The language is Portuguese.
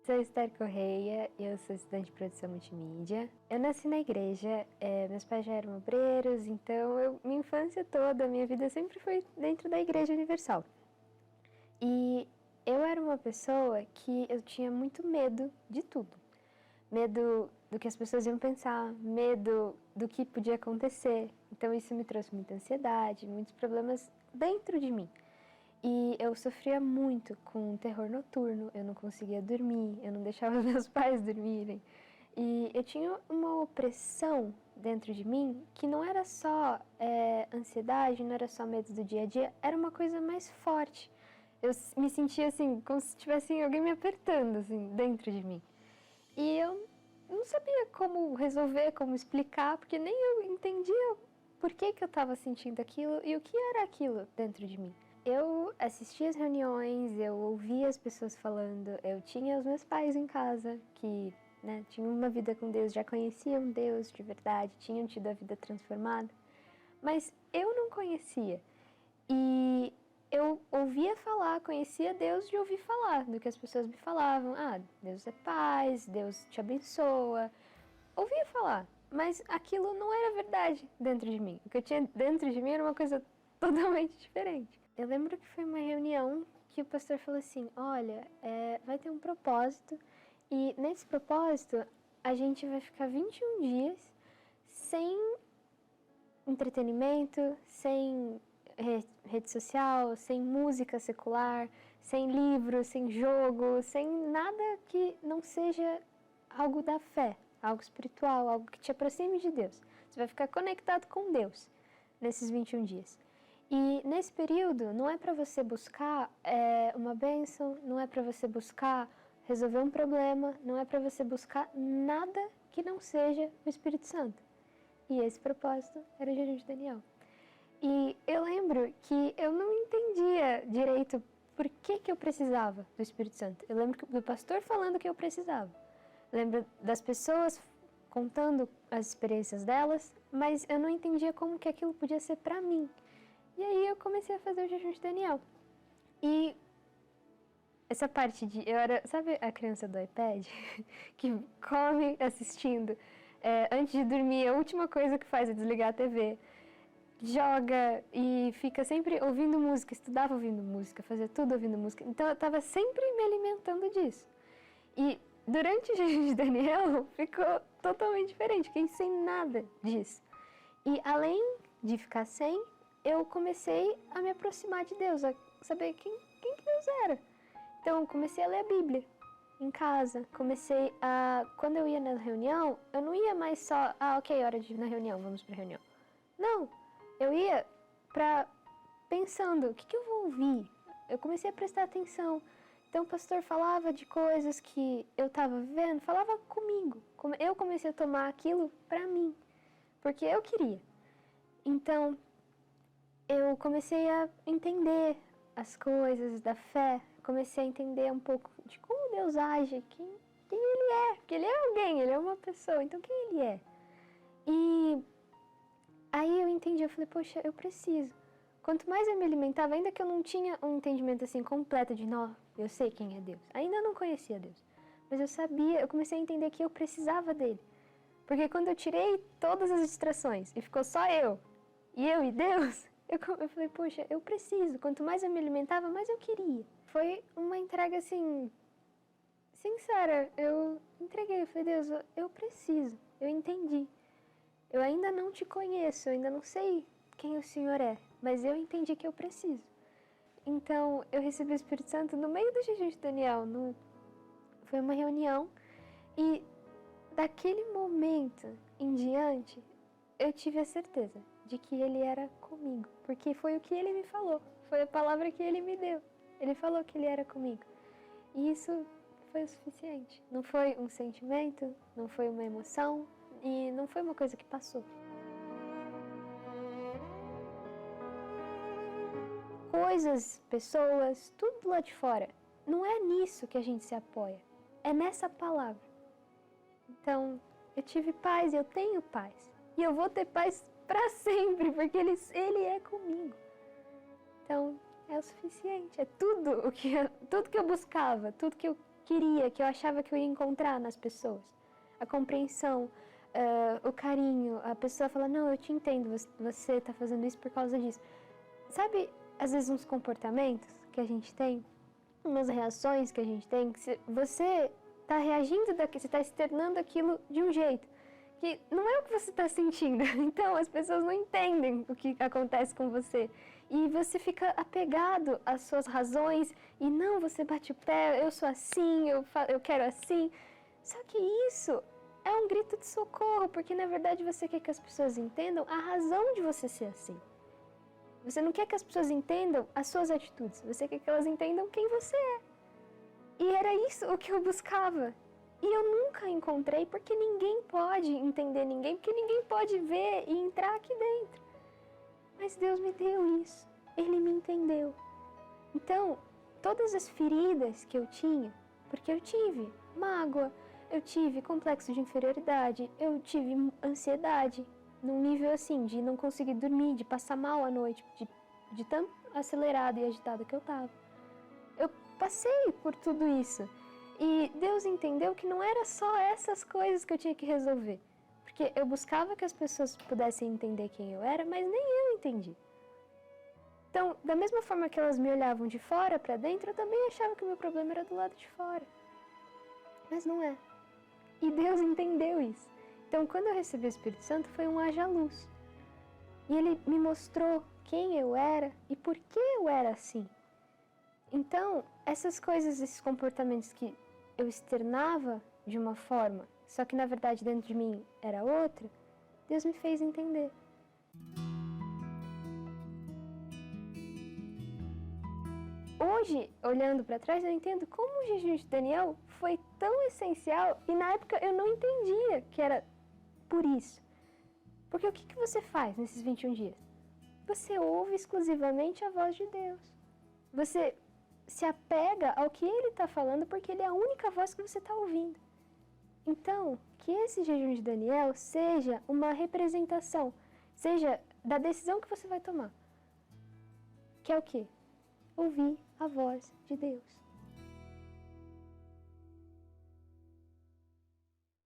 Sou Esther Correia, eu sou estudante de produção multimídia. Eu nasci na igreja, meus pais já eram obreiros, então minha infância toda, minha vida sempre foi dentro da Igreja Universal. E eu era uma pessoa que eu tinha muito medo de tudo. Medo do que as pessoas iam pensar, medo do que podia acontecer. Então isso me trouxe muita ansiedade, muitos problemas dentro de mim. E eu sofria muito com terror noturno, eu não conseguia dormir, eu não deixava meus pais dormirem. E eu tinha uma opressão dentro de mim que não era só ansiedade, não era só medo do dia a dia, era uma coisa mais forte. Eu me sentia assim, como se tivesse alguém me apertando assim, dentro de mim. E eu não sabia como resolver, como explicar, porque nem eu entendia por que eu estava sentindo aquilo e o que era aquilo dentro de mim. Eu assistia as reuniões, eu ouvia as pessoas falando, eu tinha os meus pais em casa que tinham uma vida com Deus, já conheciam Deus de verdade, tinham tido a vida transformada, mas eu não conhecia. E eu ouvia falar, conhecia Deus de ouvir falar, do que as pessoas me falavam. Ah, Deus é paz, Deus te abençoa. Ouvia falar, mas aquilo não era verdade dentro de mim. O que eu tinha dentro de mim era uma coisa totalmente diferente. Eu lembro que foi uma reunião que o pastor falou assim, olha, vai ter um propósito e nesse propósito a gente vai ficar 21 dias sem entretenimento, sem rede social, sem música secular, sem livro, sem jogo, sem nada que não seja algo da fé, algo espiritual, algo que te aproxime de Deus. Você vai ficar conectado com Deus nesses 21 dias. E nesse período não é para você buscar uma bênção, não é para você buscar resolver um problema, não é para você buscar nada que não seja o Espírito Santo. E esse propósito era o jejum de Daniel. E eu lembro que eu não entendia direito por que eu precisava do Espírito Santo. Eu lembro do pastor falando que eu precisava. Eu lembro das pessoas contando as experiências delas, mas eu não entendia como que aquilo podia ser para mim. E aí eu comecei a fazer o jejum de Daniel. E essa parte de... Eu era, sabe a criança do iPad? Que come assistindo. Antes de dormir, a última coisa que faz é desligar a TV. Joga e fica sempre ouvindo música. Estudava ouvindo música, fazia tudo ouvindo música. Então eu estava sempre me alimentando disso. E durante o jejum de Daniel ficou totalmente diferente. Fiquei sem nada disso. E além de ficar sem, eu comecei a me aproximar de Deus, a saber quem que Deus era. Então, eu comecei a ler a Bíblia em casa. Comecei a... Quando eu ia na reunião, eu não ia mais só... ok, hora de ir na reunião, vamos pra reunião. Não, eu ia pensando, o que eu vou ouvir? Eu comecei a prestar atenção. Então, o pastor falava de coisas que eu estava vivendo, falava comigo. Eu comecei a tomar aquilo pra mim, porque eu queria. Então, eu comecei a entender as coisas da fé, comecei a entender um pouco de como Deus age, quem Ele é, porque Ele é alguém, Ele é uma pessoa, então quem Ele é? E aí eu entendi, eu falei, poxa, eu preciso. Quanto mais eu me alimentava, ainda que eu não tinha um entendimento assim completo de, não, eu sei quem é Deus, ainda não conhecia Deus, mas eu sabia, eu comecei a entender que eu precisava dele. Porque quando eu tirei todas as distrações e ficou só eu e Deus, eu falei, poxa, eu preciso. Quanto mais eu me alimentava, mais eu queria. Foi uma entrega, assim, sincera. Eu entreguei, eu falei, Deus, eu preciso. Eu entendi. Eu ainda não te conheço, eu ainda não sei quem o Senhor é, mas eu entendi que eu preciso. Então, eu recebi o Espírito Santo no meio do jejum de Daniel. Foi uma reunião e daquele momento em diante, eu tive a certeza de que Ele era comigo, porque foi o que Ele me falou, foi a palavra que Ele me deu. Ele falou que Ele era comigo. E isso foi o suficiente. Não foi um sentimento, não foi uma emoção e não foi uma coisa que passou. Coisas, pessoas, tudo lá de fora, não é nisso que a gente se apoia, é nessa palavra. Então, eu tive paz, eu tenho paz. E eu vou ter paz para sempre, porque Ele é comigo. Então, é o suficiente. É tudo que eu buscava, tudo que eu queria, que eu achava que eu ia encontrar nas pessoas. A compreensão, o carinho, a pessoa fala, não, eu te entendo, você está fazendo isso por causa disso. Sabe, às vezes uns comportamentos que a gente tem, umas reações que a gente tem, que você está reagindo, você está externando aquilo de um jeito que não é o que você está sentindo. Então, as pessoas não entendem o que acontece com você. E você fica apegado às suas razões e não, você bate o pé, eu sou assim, eu quero assim. Só que isso é um grito de socorro, porque na verdade você quer que as pessoas entendam a razão de você ser assim. Você não quer que as pessoas entendam as suas atitudes, você quer que elas entendam quem você é. E era isso o que eu buscava. E eu nunca encontrei, porque ninguém pode entender ninguém, porque ninguém pode ver e entrar aqui dentro. Mas Deus me deu isso, Ele me entendeu. Então, todas as feridas que eu tinha, porque eu tive mágoa, eu tive complexo de inferioridade, eu tive ansiedade, num nível assim, de não conseguir dormir, de passar mal à noite, de tão acelerada e agitada que eu estava. Eu passei por tudo isso. E Deus entendeu que não era só essas coisas que eu tinha que resolver. Porque eu buscava que as pessoas pudessem entender quem eu era, mas nem eu entendi. Então, da mesma forma que elas me olhavam de fora para dentro, eu também achava que o meu problema era do lado de fora. Mas não é. E Deus entendeu isso. Então, quando eu recebi o Espírito Santo, foi um haja luz. E Ele me mostrou quem eu era e por que eu era assim. Então, essas coisas, esses comportamentos que eu externava de uma forma, só que na verdade dentro de mim era outra, Deus me fez entender. Hoje, olhando para trás, eu entendo como o jejum de Daniel foi tão essencial e na época eu não entendia que era por isso. Porque o que você faz nesses 21 dias? Você ouve exclusivamente a voz de Deus. Você se apega ao que Ele está falando porque Ele é a única voz que você está ouvindo. Então, que esse jejum de Daniel seja uma representação, seja da decisão que você vai tomar. Que é o quê? Ouvir a voz de Deus.